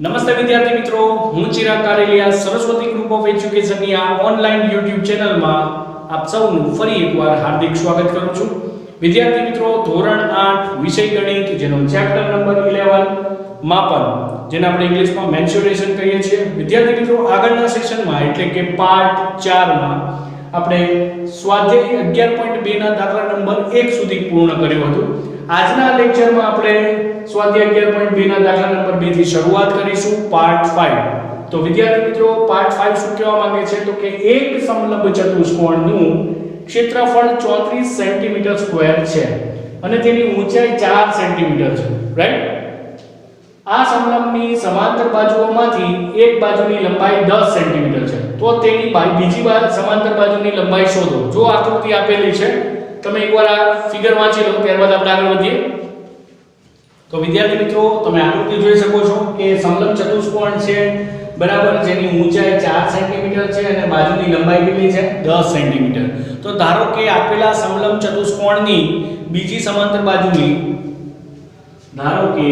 નમસ્તે વિદ્યાર્થી મિત્રો, હું ચિરાગ કારેલિયા સરસ્વતી ગ્રુપ ઓફ એજ્યુકેશનની આ ઓનલાઈન YouTube ચેનલમાં આપ સૌનું ફરી એકવાર હાર્દિક સ્વાગત કરું છું. વિદ્યાર્થી મિત્રો, ધોરણ 8 વિષય ગણિત જેનો ચેપ્ટર નંબર 11 માપન, જેને આપણે ઇંગ્લિશમાં મેન્સ્યુરેશન કહીએ છીએ. વિદ્યાર્થી મિત્રો, આગળના સેશનમાં એટલે કે પાર્ટ 4 માં આપણે સ્વાધ્યાય 11.2 ના દાખલા નંબર 1 સુધી પૂર્ણ કર્યું હતું. આજના લેક્ચરમાં આપણે સ્વાધ્યાય 11.2 ના દાખલા નંબર 2 થી શરૂઆત કરીશું, પાર્ટ 5. તો વિદ્યાર્થી મિત્રો, પાર્ટ 5 શું કહેવા માંગે છે તો કે એક સમલંબ ચતુષ્કોણનું ક્ષેત્રફળ 34 સેન્ટીમીટર સ્ક્વેર છે અને તેની ઊંચાઈ 4 સેન્ટીમીટર છે, રાઈટ? આ સમલંબની સમાંતર બાજુઓમાંથી એક બાજુની લંબાઈ 10 સેન્ટીમીટર છે, તો તેની બીજી સમાંતર બાજુની લંબાઈ શોધો. જો આકૃતિ આપેલી છે, તમે એકવાર આ ફિગર વાંચી લો, ત્યારબાદ આપણે આગળ વધીએ. તો વિદ્યાર્થી મિત્રો, તમે આકૃતિ જોઈ શકો છો કે સમલંબ ચતુષ્કોણ છે, બરાબર, જેની ઊંચાઈ 4 સેન્ટીમીટર છે અને બાજુની લંબાઈ કેટલી છે? 10 સેન્ટીમીટર. તો ધારો કે આપેલા સમલંબ ચતુષ્કોણની બીજી સમાંતર બાજુની, ધારો કે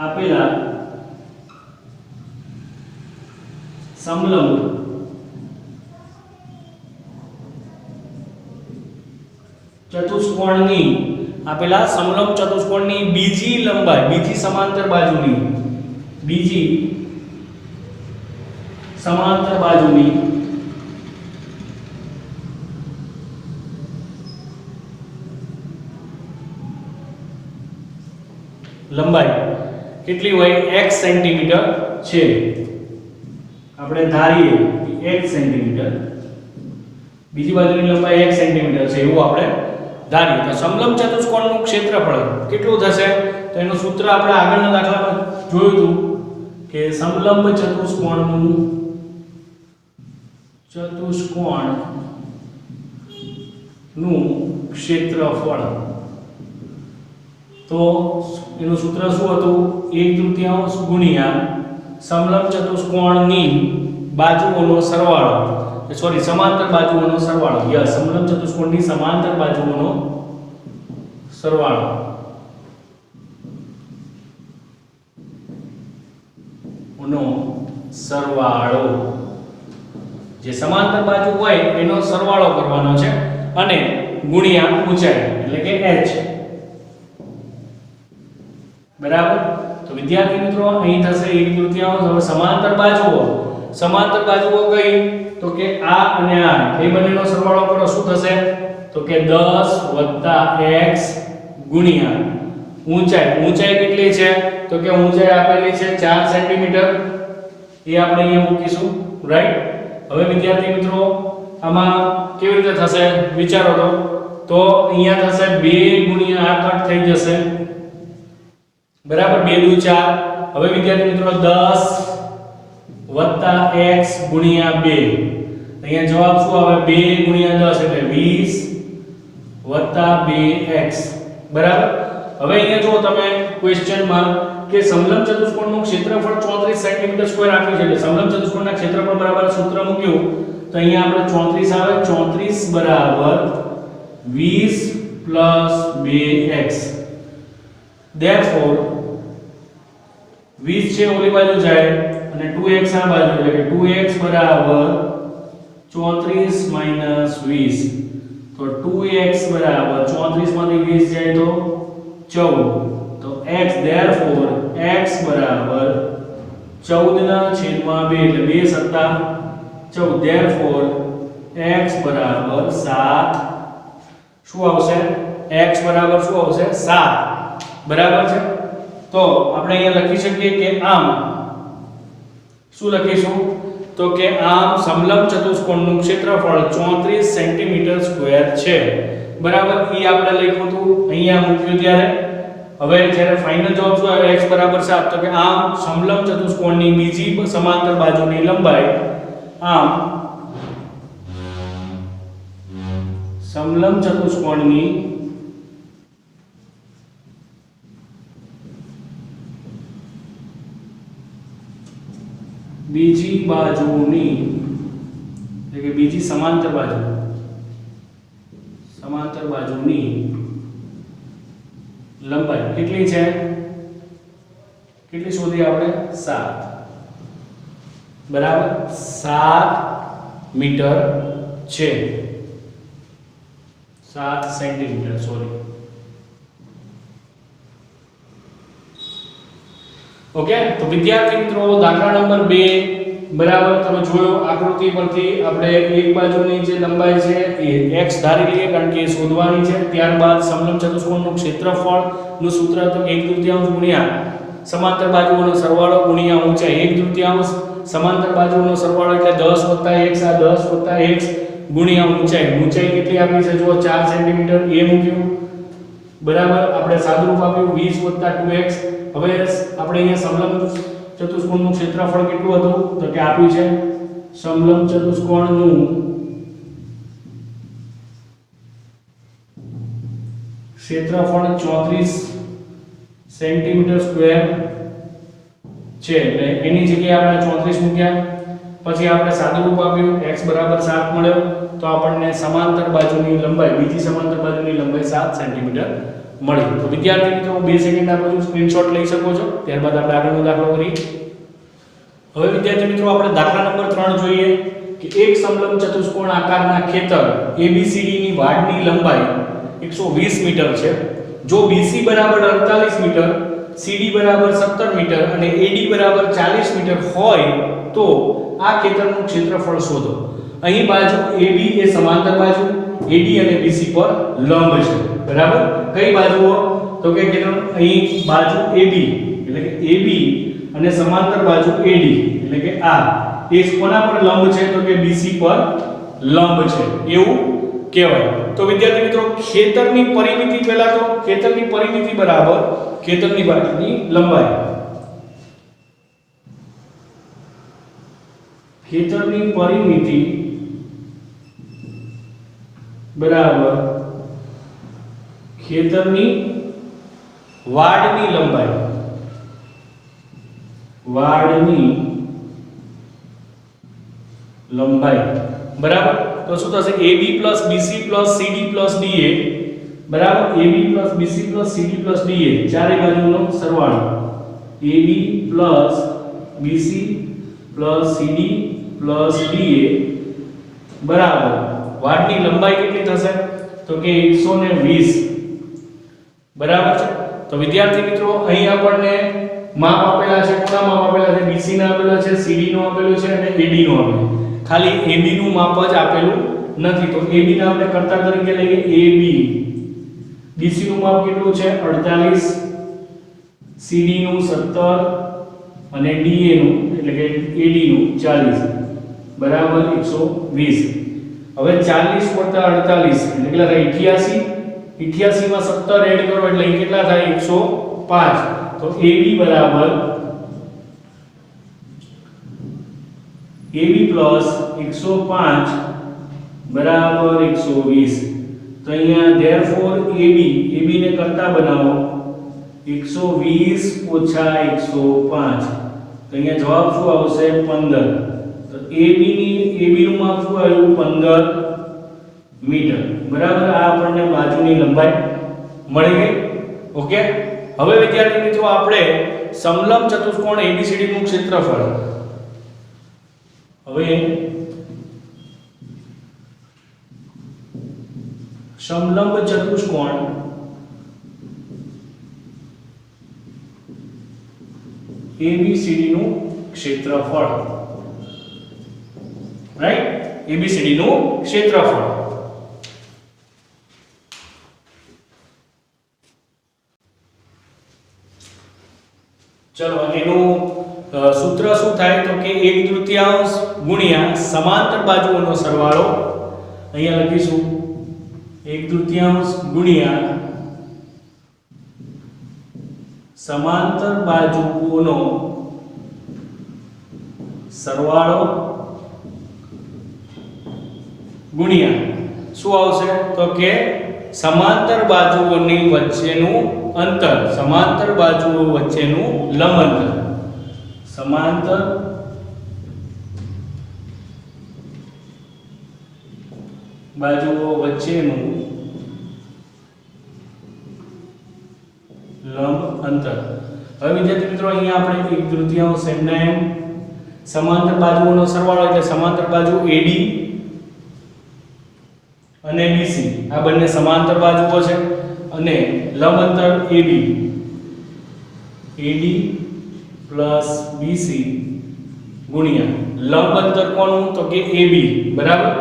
આપેલા સમલંબ ચતુષ્કોણની બીજી લંબાઈ, બીજી સમાંતર બાજુની લંબાઈ કેટલી હોય? x સેન્ટીમીટર છે. આપણે ધારીએ કે x સેન્ટીમીટર, બીજી બાજુની લંબાઈ 1 સેન્ટીમીટર છે એવું આપણે ધારીએ. તો સમલંબ ચતુષ્કોણનું ક્ષેત્રફળ કેટલું થશે? તો એનું સૂત્ર આપણે આગળના દાખલામાં જોયું હતું કે સમલંબ ચતુષ્કોણનું ક્ષેત્રફળ, તો એનું સૂત્ર શું હતું? 1/3 ગુણ્યા સમલંબ ચતુષ્કોણની બાજુઓનો સરવાળો, સોરી, સમાંતર બાજુઓનો સરવાળો. યસ, સમલંબ ચતુષ્કોણની સમાંતર બાજુઓનો સરવાળો. જે સમાંતર બાજુ હોય એનો સરવાળો કરવાનો છે અને ગુણ્યા ઊંચાઈ એટલે કે h, બરાબર. તો વિદ્યાર્થી મિત્રો, અહીં થશે 1/3. હવે સમાંતર બાજુઓ કઈ? તો કે આ અને આ, એ બંનેનો સરવાળો કરો. શું થશે? તો કે 10 x ગુણ્યા ઊંચાઈ કેટલી છે? તો કે ઊંચાઈ આપેલી છે 4 સેન્ટીમીટર, એ આપણે અહીંયા મૂકીશું, રાઈટ? હવે વિદ્યાર્થી મિત્રો, આમાં કેવી રીતે થશે વિચારો તો અહીંયા થશે 2 ગુણ્યા આ કટ થઈ જશે, બરાબર, 2 × 4. હવે વિદ્યાર્થી મિત્રો, 10 x ગુણ્યા 2, અહીંયા જવાબ શું આવે? 2 ગુણ્યા 10 એટલે 20 2x, બરાબર. હવે અહીંયા જો તમે ક્વેશ્ચનમાં કે સમલંબ ચતુષ્કોણનું ક્ષેત્રફળ 34 સેન્ટીમીટર સ્ક્વેર આપ્યું છે, એટલે સમલંબ ચતુષ્કોણના ક્ષેત્રફળ બરાબર સૂત્ર મૂક્યું, તો અહીંયા આપણે 34 આવે. 34 બરાબર 20 2x. Therefore 20 છે ઓલી બાજુ જાય અને 2x આ બાજુ, એટલે કે 2x બરાબર 34 - 20. તો 2x બરાબર 34 માંથી 20 જાય તો 14. તો x, therefore x બરાબર 14/2, એટલે 2 × 7 = 14. therefore x બરાબર 7. શું આવશે? x બરાબર શું આવશે? 7, બરાબર છે. તો આપણે અહીંયા લખી શકીએ કે આમ, શું લખીશું? તો કે આમ સમલંબ ચતુષ્કોણનું ક્ષેત્રફળ 34 સેન્ટીમીટર સ્ક્વેર છે, બરાબર. ઈ આપણે લખ્યું હતું, અહીંયા મૂક્યું ત્યારે. હવે જ્યારે ફાઇનલ જવાબ શું આવે? x બરાબર 7. તો કે આમ સમલંબ ચતુષ્કોણની બીજી સમાંતર બાજુની લંબાઈ, આમ સમલંબ ચતુષ્કોણની બીજી બાજુની, એટલે કે બીજી સમાંતર બાજુની લંબાઈ કેટલી છે? કેટલી શોધી આપણે? 7, બરાબર 7 મીટર છે, 7 સેન્ટીમીટર સોરી. ઓકે, તો વિદ્યાર્થી મિત્રો દાખલા નંબર 2 બરાબર તમે જોયો આકૃતિ પરથી આપણે એક બાજુની જે લંબાઈ છે એ x ધારી લઈએ કારણ કે એ શોધવાની છે. ત્યારબાદ સમલંબ ચતુષ્કોણનું ક્ષેત્રફળનું સૂત્ર તો 1/3 ગુણ્યા સમાંતર બાજુઓનો સરવાળો ગુણ્યા ઊંચાઈ 1/3. સમાંતર બાજુઓનો સરવાળો એટલે 10 + x, આ 10 + x ગુણ્યા ઊંચાઈ. ઊંચાઈ કેટલી આપી છે? જો 4 સેન્ટીમીટર એ મૂક્યું, બરાબર. આપણે સાદુરૂપ આપ્યું 20 + 2x. હવે આપણે અહીંયા સમલંબ ચતુષ્કોણનું ક્ષેત્રફળ કેટલું હતું? તો કે આપ્યું છે સમલંબ ચતુષ્કોણનું ક્ષેત્રફળ 34 સેન્ટીમીટર સ્ક્વેર છે, એટલે એની જગ્યાએ આપણે 34 મૂક્યા. પછી આપણે સાદુરૂપ આપ્યું x = 7 મળ્યો, તો આપણને સમાંતર બાજુની લંબાઈ, બીજી સમાંતર બાજુની લંબાઈ 7 સેન્ટીમીટર મળી. તો વિદ્યાર્થી મિત્રો 2 સેકન્ડ આપો છો, સ્ક્રીનશોટ લઈ શકો છો. ત્યારબાદ આપણે આગળનો દાખલો કરીએ. હવે વિદ્યાર્થી મિત્રો આપણે દાખલા નંબર 3 જોઈએ કે એક સમલંબ ચતુષ્કોણ આકારના ખેતર ABCD ની વાડની લંબાઈ 120 મીટર છે. જો BC = 48 મીટર, CD = 17 મીટર અને AD = 40 મીટર હોય તો આ ખેતરનું ક્ષેત્રફળ શોધો. અહીં બાજુ AB એ સમાંતર બાજુ, AD અને BC પર લંબ છે, બરાબર. કઈ બાજુઓ? તો કે અહીં બાજુ AB એટલે કે AB અને સમાંતર બાજુ AD એટલે કે આ એ કોના પર લંબ છે? તો કે BC પર લંબ છે એવું કહેવાય. તો વિદ્યાર્થી મિત્રો ખેતરની પરિમિતિ, પહેલા તો ખેતરની પરિમિતિ બરાબર ખેતરની બાજુની લંબાઈ. ખેતરની પરિમિતિ બરાબર ખેતરની વાડની લંબાઈ. વાડની લંબાઈ બરાબર. તો શું થશે? AB + BC + CD + DA બરાબર. AB + BC + CD + DA ચારે બાજુનો સરવાળો. AB + BC + CD + DA બરાબર વાડની લંબાઈ કેટલી થશે? તો કે 120 બરાબર છે. તો વિદ્યાર્થી મિત્રો અહીં આપણને માપ આપેલા છે. કોના માપ આપેલા છે? BC ના આપેલા છે, CD નો આપેલું છે અને AD નો આપેલું. ખાલી AB નું માપ જ આપેલું નથી, તો AB ને આપણે કર્તા તરીકે લઈએ. AB BC નું માપ કેટલું છે? 48, CD નું 17 અને DA નું એટલે કે AD નું 40 બરાબર 120. હવે 40 + 48 એટલે કેટલા થાય? 88. 88 માં 17 એડ કરો એટલે કેટલા થાય? 105. તો AB બરાબર AB + 105 બરાબર 120. તો અહીંયા therefore AB ને કરતા બનાવો 120 - 105. તો અહીંયા જવાબ શું આવશે? 15. તો AB નું માપ શું આવ્યું? 15 મીટર બરાબર. આ આપણને બાજુની લંબાઈ મળી ગઈ. ઓકે, હવે વિદ્યાર્થી મિત્રો આપણે સમલંબ ચતુષ્કોણ ABCD નું ક્ષેત્રફળ. હવે સમલંબ ચતુષ્કોણ ABCD નું ક્ષેત્રફળ, રાઈટ? ABCD નું ક્ષેત્રફળ. ચલો એનું સૂત્ર શું થાય? તો કે 1/3 ગુણ્યા સમાંતર બાજુઓનો સરવાળો. અહીંયા લખીશું 1/3 ગુણ્યા સમાંતર બાજુઓનો સરવાળો ગુણ્યા શું આવશે? તો કે સમાંતર બાજુઓની વચ્ચેનું અંતર, સમાંતર બાજુઓ વચ્ચેનું લંબ અંતર. સમાંતર બાજુઓ વચ્ચેનું તૃતીયાંશ એમના એમ સમાંતર બાજુઓનો સરવાળો એટલે સમાંતર બાજુ AD અને BC આ બંને સમાંતર બાજુઓ છે અને લંબ અંતર AB AD પ્લસ BC ગુણ્યા લંબ અંતર કોનું તો કે AB બરાબર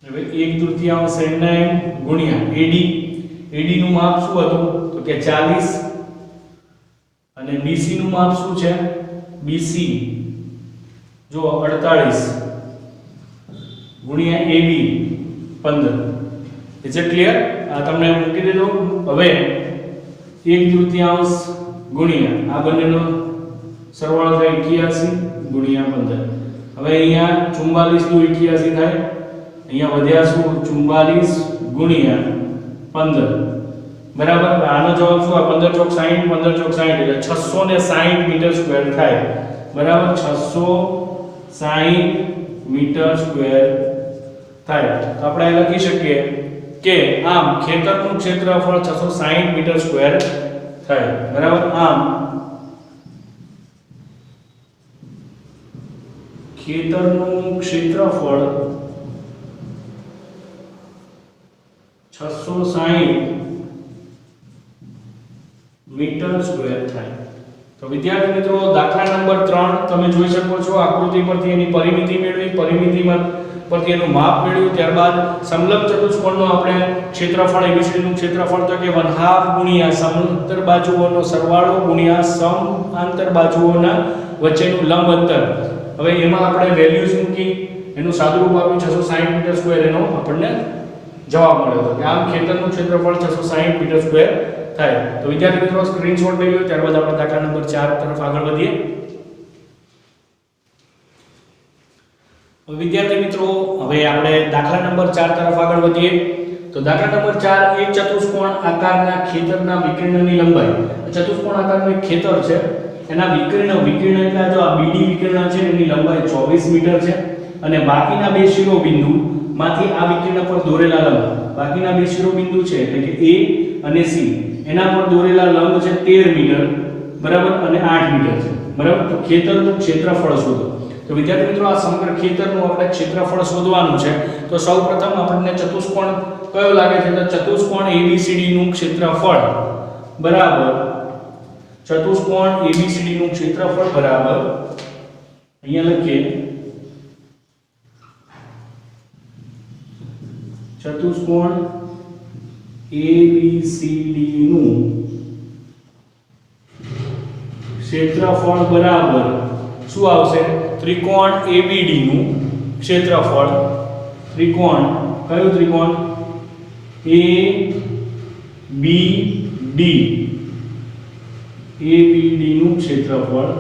હવે 1/3 એમના એમ ગુણ્યા AD નું માપ શું હતું તો કે 40 અને BC નું માપ શું છે BC જો 48 ગુણ્યા AB 15 ઇઝ ઇટ ક્લિયર આ તમને મૂકી દેજો હવે 1/3 ગુણ્યા આ બંનેનો સરવાળો થાય 81 ગુણ્યા 15 હવે અહીંયા 44 નું 81 થાય અહીંયા વધ્યા શું 44 ગુણ્યા 15 બરાબર આનો જવાબ શું આ 15 ચોક 60 15 ચોક 60 એટલે 660 મીટર સ્ક્વેર થાય બરાબર 660 મીટર સ્ક્વેર થાય તો આપણે અહીં લખી શકીએ કે આમ ખેતરનું ક્ષેત્રફળ 660 મીટર સ્ક્વેર થાય બરાબર આમ ખેતરનું ક્ષેત્રફળ 660 મીટર સ્ક્વેર થાય તો વિદ્યાર્થી મિત્રો દાખલા નંબર 3 તમે જોઈ શકો છો આકૃતિ પરથી એની પરિમિતિ મેળવી પરિમિતિમાં પરથી એનું માપ મેળવ્યું ત્યારબાદ સમલંબ ચતુષ્કોણનો આપણે ક્ષેત્રફળ ABCD નું ક્ષેત્રફળ તો કે 1/2 ગુણ્યા સમાંતર બાજુઓનો સરવાળો ગુણ્યા સમાંતર બાજુઓના વચ્ચેનું લંબ અંતર હવે એમાં આપણે વેલ્યુઝ મૂકી એનું સાદુરૂપ આપ્યું 660 મીટર સ્ક્વેર એનો આપણને જવાબ મળ્યો હતો કે આમ ખેતરનું ક્ષેત્રફળ 660 મીટર સ્ક્વેર થાય તો વિદ્યાર્થી મિત્રો સ્ક્રીનશોટ લઈ લો ત્યારબાદ આપણે દાખલા નંબર 4 તરફ આગળ વધીએ વિદ્યાર્થી મિત્રો હવે આપણે દાખલા નંબર 4 તરફ આગળ વધીએ તો દાખલા નંબર 4 એક ચતુષ્કોણ આકારના ખેતરના વિકર્ણની લંબાઈ ચતુષ્કોણ આકારનું એક ખેતર છે એના વિકર્ણ એટલે જો આ BD વિકર્ણ છે એની લંબાઈ 24 મીટર છે અને બાકીના બે શિરોબિંદુ માંથી આ વિકર્ણ પર દોરેલા લંબ બાકીના બે શિરોબિંદુ છે એટલે કે A અને C એના પર દોરેલા લંબ છે 13 મીટર બરાબર અને 8 મીટર છે બરાબર તો ખેતરનું ક્ષેત્રફળ શોધો તો વિદ્યાર્થી મિત્રો આ સમગ્ર ખેતરનું આપણે ક્ષેત્રફળ શોધવાનું છે તો સૌપ્રથમ આપણને ચતુષ્કોણ કયો લાગે છે તો ચતુષ્કોણ ABCD નું ક્ષેત્રફળ બરાબર ચતુષ્કોણ ABCD નું ક્ષેત્રફળ બરાબર અહીંયા લખીએ ચતુષ્કોણ ABCD નું ક્ષેત્રફળ બરાબર શું આવશે ત્રિકોણ ABD નું ક્ષેત્રફળ ત્રિકોણ કયું ત્રિકોણ ABD નું ક્ષેત્રફળ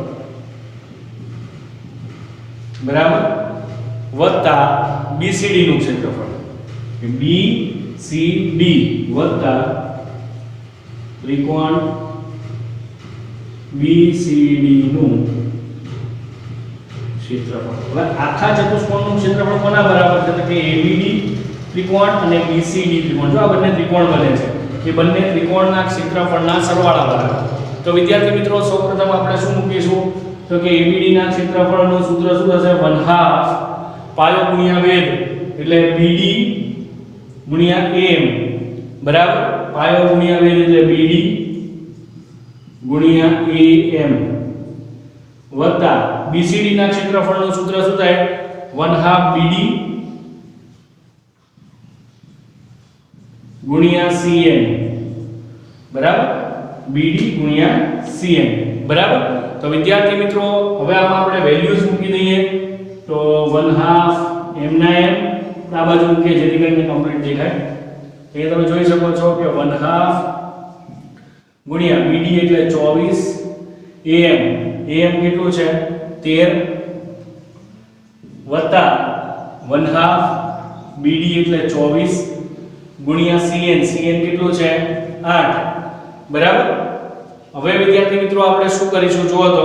બરાબર વત્તા BCD નું ક્ષેત્રફળ BCD વત્તા ત્રિકોણ BCD નું ક્ષેત્રફળ હવે આખા ચતુષ્કોણનું ક્ષેત્રફળ કોના બરાબર છે તો કે ABD ત્રિકોણ અને BCD ત્રિકોણ જો આ બંને ત્રિકોણ બને છે એ બંને ત્રિકોણના ક્ષેત્રફળના સરવાળા બરાબર તો વિદ્યાર્થી મિત્રો સૌપ્રથમ આપણે શું મૂકીશું તો કે ABD ના ક્ષેત્રફળનું સૂત્ર શું થશે 1/2 પાયો ગુણ્યા વેધ એટલે BD ગુણ્યા AM બરાબર પાયો ગુણ્યા વેધ એટલે BD ગુણ્યા AM વત્તા BCD ના ક્ષેત્રફળનું સૂત્ર શું થાય 1/2 BD ગુણ્યા CM બરાબર BD ગુણ્યા CM બરાબર તો વિદ્યાર્થી મિત્રો હવે આમાં આપણે વેલ્યુઝ મૂકી દઈએ તો 1/2 m ના m આ બાજુ મૂકીએ જેથી કરીને કમ્પ્લીટ દેખાય એ તમે જોઈ શકો છો કે 1/2 ગુણ્યા BD એટલે 24 AM કેટલું છે 13 વત્તા 1/2 BD એટલે 24 ગુણ્યા CN કેટલું છે 8 બરાબર હવે વિદ્યાર્થી મિત્રો આપણે શું કરીશું જુઓ તો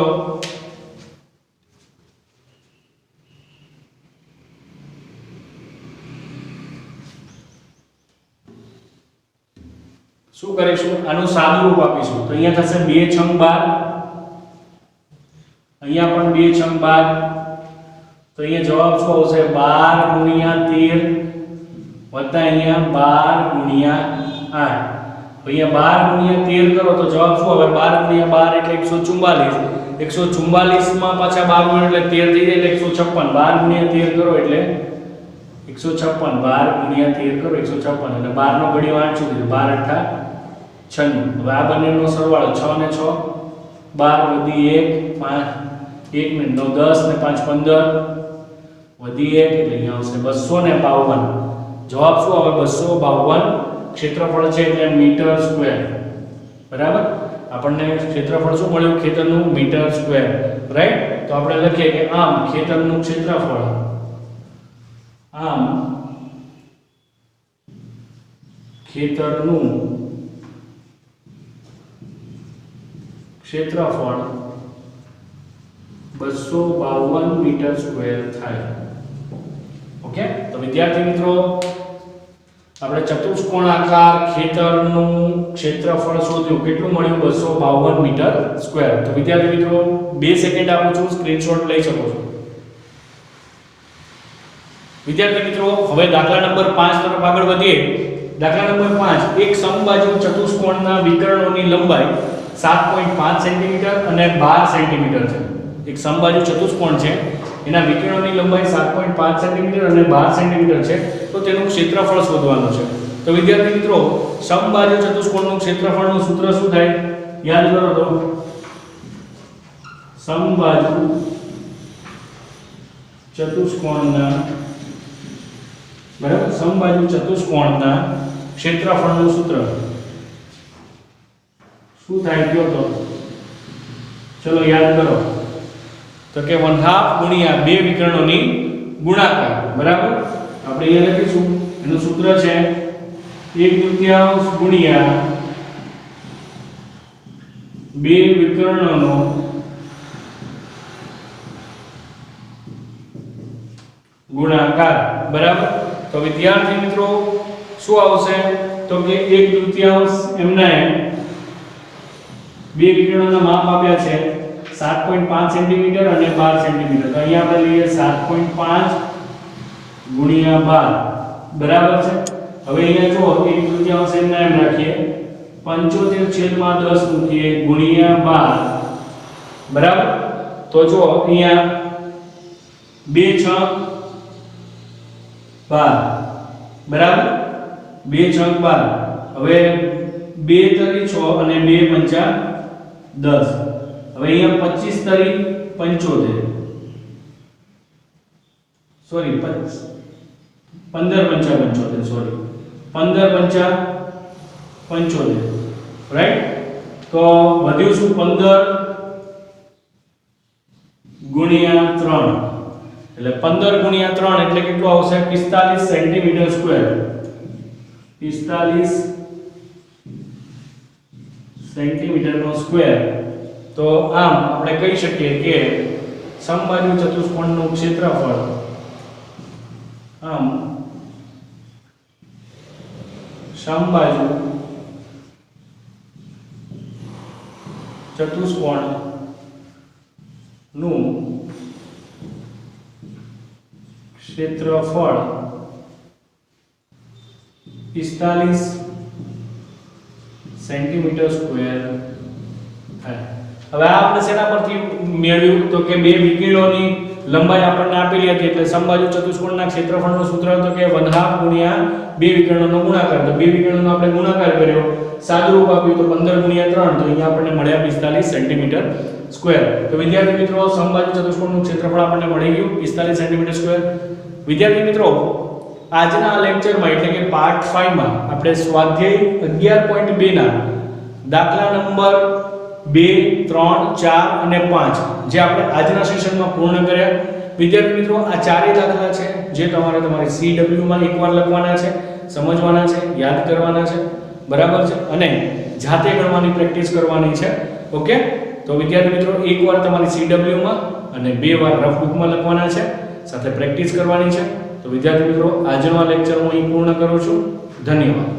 શું કરીશું આનું સાદું રૂપ આપીશું તો અહીંયા થશે 2 છંગ 12 અહીંયા પણ 2 છંગ 12 તો અહીંયા જવાબ શું આવશે 12 ગુણ્યા 13 વત્તા અહીંયા 12 ગુણ્યા 8 અહીંયા 12 ગુણ્યા 13 કરો તો જવાબ શું આવે 12 ગુણ્યા 12 એટલે 144 માં પાછા 12 ઉમેરો એટલે 13 થઈ જાય એટલે 156 12 ગુણ્યા 13 કરો એટલે 156 12 ગુણ્યા 13 કરો 156 અને 12 નો ઘડિયો 8 શું થયું 12 8 96 હવે આ બંનેનો સરવાળો 6 ને 6 12 વધી 1 5 1 ને 9 10 ને 5 15 વધી 1 એટલે અહીંયા આવશે 252 જવાબ શું આવે 252 ક્ષેત્રફળ છે એટલે મીટર સ્ક્વેર બરાબર આપણને ક્ષેત્રફળ શું મળ્યું ખેતરનું મીટર સ્ક્વેર રાઈટ તો આપણે લખીએ કે આમ ખેતરનું ક્ષેત્રફળ ક્ષેત્રફળ 252 મીટર સ્ક્વેર થાય ઓકે તો વિદ્યાર્થી મિત્રો આપણે ચતુષ્કોણાકાર ખેતરનું ક્ષેત્રફળ શોધ્યું કેટલું મળ્યું 252 મીટર સ્ક્વેર તો વિદ્યાર્થી મિત્રો 2 સેકન્ડ આપું છું સ્ક્રીનશોટ લઈ શકો છો વિદ્યાર્થી મિત્રો હવે દાખલા નંબર 5 તરફ આગળ વધીએ દાખલા નંબર 5 એક સમબાજુ ચતુષ્કોણના વિકર્ણોની લંબાઈ 7.5 સેન્ટીમીટર અને 12 સેન્ટીમીટર છે એક સમબાજુ ચતુષ્કોણ છે એના વિકર્ણોની લંબાઈ 7.5 સેન્ટીમીટર અને 12 સેન્ટીમીટર છે તો તેનું ક્ષેત્રફળ શોધવાનું છે તો વિદ્યાર્થી મિત્રો સમબાજુ ચતુષ્કોણનું ક્ષેત્રફળનું સૂત્ર શું થાય યાદ કરો તો સમબાજુ ચતુષ્કોણના બરાબર સમબાજુ ચતુષ્કોણના ક્ષેત્રફળનું સૂત્ર શું થાય કયો તો ચલો યાદ કરો તો કે 1/2 ગુણ્યા બે વિકર્ણોની ગુણાકાર બરાબર આપણે અહીંયા લખીશું એનું સૂત્ર છે 1/2 ગુણ્યા બે વિકર્ણોનો ગુણાકાર બરાબર તો વિદ્યાર્થી મિત્રો શું આવશે તો કે 1/2 એમના બે વિકર્ણોના માપ આપ્યા છે 7.5 સેન્ટીમીટર અને 12 સેન્ટીમીટર તો અહીંયા આપણે લઈએ 7.5 ગુણ્યા 12 બરાબર છે હવે અહીંયા જો 1/2 એમના એમ રાખીએ 75/10 મૂકીએ ગુણ્યા 12 બરાબર તો જો અહીંયા 2 6 12 બરાબર 2 6 12 હવે 2 તરી 6 અને 2 પંચા 10 હવે અહીંયા 25 તરી 75 સોરી 15 પંચા 75 સોરી 15 પંચા 75 રાઈટ તો વધ્યું શું 15 ગુણ્યા 3 એટલે 15 ગુણ્યા 3 એટલે કેટલું આવશે 45 સેન્ટીમીટર સ્ક્વેર 45 સેન્ટીમીટર નો સ્ક્વેર તો આમ આપણે કહી શકીએ કે સમબાજુ ચતુષ્કોણનું ક્ષેત્રફળ આમ સમબાજુ ચતુષ્કોણનું ક્ષેત્રફળ 45 સેન્ટીમીટર સ્ક્વેર થાય હવે આપણે શેના પરથી મેળવ્યું તો કે બે વિકર્ણોની લંબાઈ આપણને આપેલી હતી એટલે સમબાજુ ચતુષ્કોણના ક્ષેત્રફળનું સૂત્ર હતું કે 1/2 ગુણ્યા બે વિકર્ણોનો ગુણાકાર તો બે વિકર્ણોનો આપણે ગુણાકાર કર્યો સાદુરૂપ આપ્યું તો 15 ગુણ્યા 3 તો અહીંયા આપણને મળ્યા 45 સેન્ટીમીટર સ્ક્વેર તો વિદ્યાર્થી મિત્રો સમબાજુ ચતુષ્કોણનું ક્ષેત્રફળ આપણને મળી ગયું 45 સેન્ટીમીટર સ્ક્વેર વિદ્યાર્થી મિત્રો આજના લેક્ચરમાં એટલે કે પાર્ટ 5 માં આપણે સ્વાધ્યાય 11.2 ના દાખલા નંબર 2 3 4 અને 5 જે આપણે આજના સેશનમાં પૂર્ણ કર્યા વિદ્યાર્થી મિત્રો આ ચારેય દાખલા છે જે તમારે તમારી CW માં એકવાર લખવાના છે સમજવાના છે યાદ કરવાના છે બરાબર છે અને જાતે ગણવાની પ્રેક્ટિસ કરવાની છે ઓકે તો વિદ્યાર્થી મિત્રો એકવાર તમારી CW માં અને બે વાર રફ બુકમાં લખવાના છે સાથે પ્રેક્ટિસ કરવાની છે તો વિદ્યાર્થી મિત્રો આજનો આ લેક્ચર હું અહીં પૂર્ણ કરું છું ધન્યવાદ